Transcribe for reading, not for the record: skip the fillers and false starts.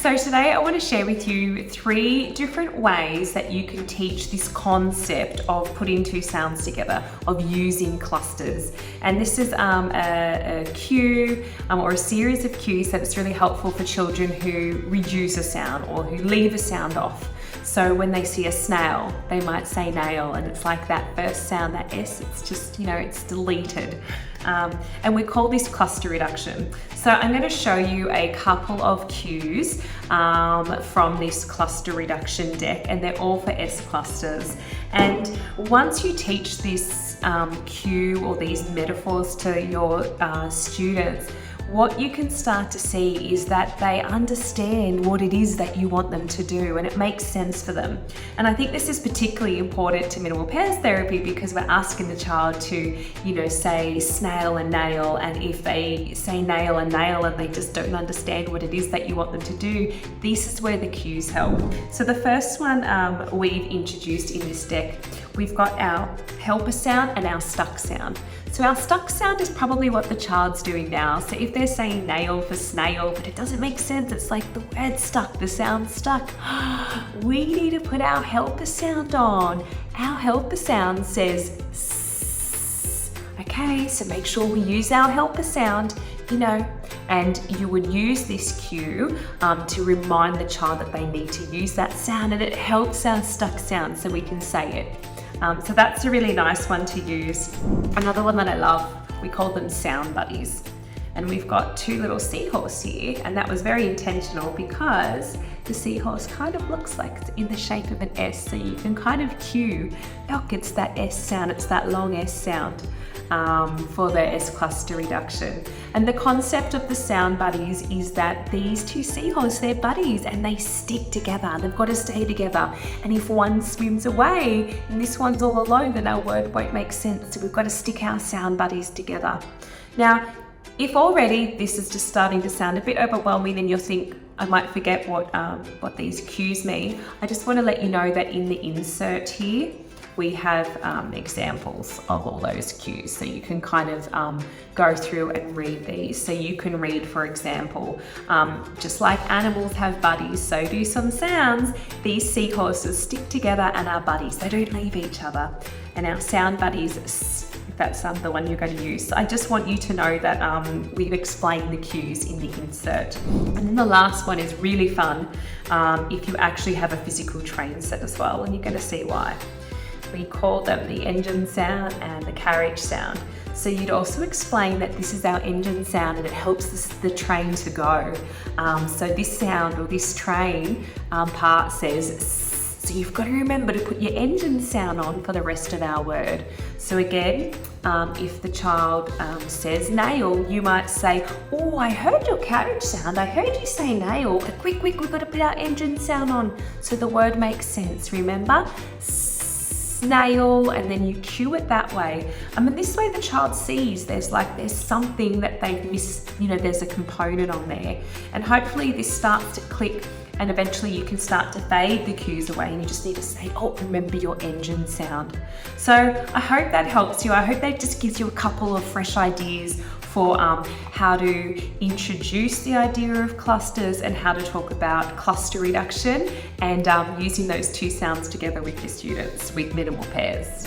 So today I want to share with you 3 different ways that you can teach this concept of putting 2 sounds together, of using clusters. And this is a cue or a series of cues that's really helpful for children who reduce a sound or who leave a sound off. So when they see a snail, they might say nail, and it's like that first sound, that S, it's just, it's deleted. And we call this cluster reduction. So I'm going to show you a couple of cues from this cluster reduction deck, and they're all for S clusters. And once you teach this cue or these metaphors to your students, what you can start to see is that they understand what it is that you want them to do, and it makes sense for them. And I think this is particularly important to minimal pairs therapy because we're asking the child to, say snail and nail, and if they say nail and they just don't understand what it is that you want them to do, this is where the cues help. So the first one we've introduced in this deck, we've got our helper sound and our stuck sound. So our stuck sound is probably what the child's doing now. So if they're saying nail for snail, but it doesn't make sense, it's like the word stuck, the sound stuck. We need to put our helper sound on. Our helper sound says S. Okay, so make sure we use our helper sound, and you would use this cue to remind the child that they need to use that sound, and it helps our stuck sound so we can say it. So that's a really nice one to use. Another one that I love, we call them sound buddies. And we've got 2 little seahorse here, and that was very intentional because the seahorse kind of looks like it's in the shape of an S, so you can kind of cue, look, it's that S sound, it's that long S sound for the S cluster reduction. And the concept of the sound buddies is that these 2 seahorses, they're buddies and they stick together. They've got to stay together. And if one swims away and this one's all alone, then our word won't make sense. So we've got to stick our sound buddies together. Now, if already this is just starting to sound a bit overwhelming and you'll think, I might forget what these cues mean, I just want to let you know that in the insert here, we have examples of all those cues. So you can kind of go through and read these. So you can read, for example, just like animals have buddies, so do some sounds. These seahorses stick together and are buddies. They don't leave each other. And our sound buddies, if that's the one you're going to use. So I just want you to know that we've explained the cues in the insert. And then the last one is really fun if you actually have a physical train set as well, and you're going to see why. We call them the engine sound and the carriage sound. So you'd also explain that this is our engine sound and it helps the train to go. So this sound or this train part says S. So you've got to remember to put your engine sound on for the rest of our word. So again, if the child says nail, you might say, oh, I heard your carriage sound. I heard you say nail. But quick, we've got to put our engine sound on so the word makes sense. Remember? Snail, and then you cue it that way. And this way the child sees there's something that they've missed, there's a component on there. And hopefully this starts to click, and eventually you can start to fade the cues away and you just need to say, oh, remember your engine sound. So I hope that helps you. I hope that just gives you a couple of fresh ideas for how to introduce the idea of clusters and how to talk about cluster reduction and using those 2 sounds together with your students with minimal pairs.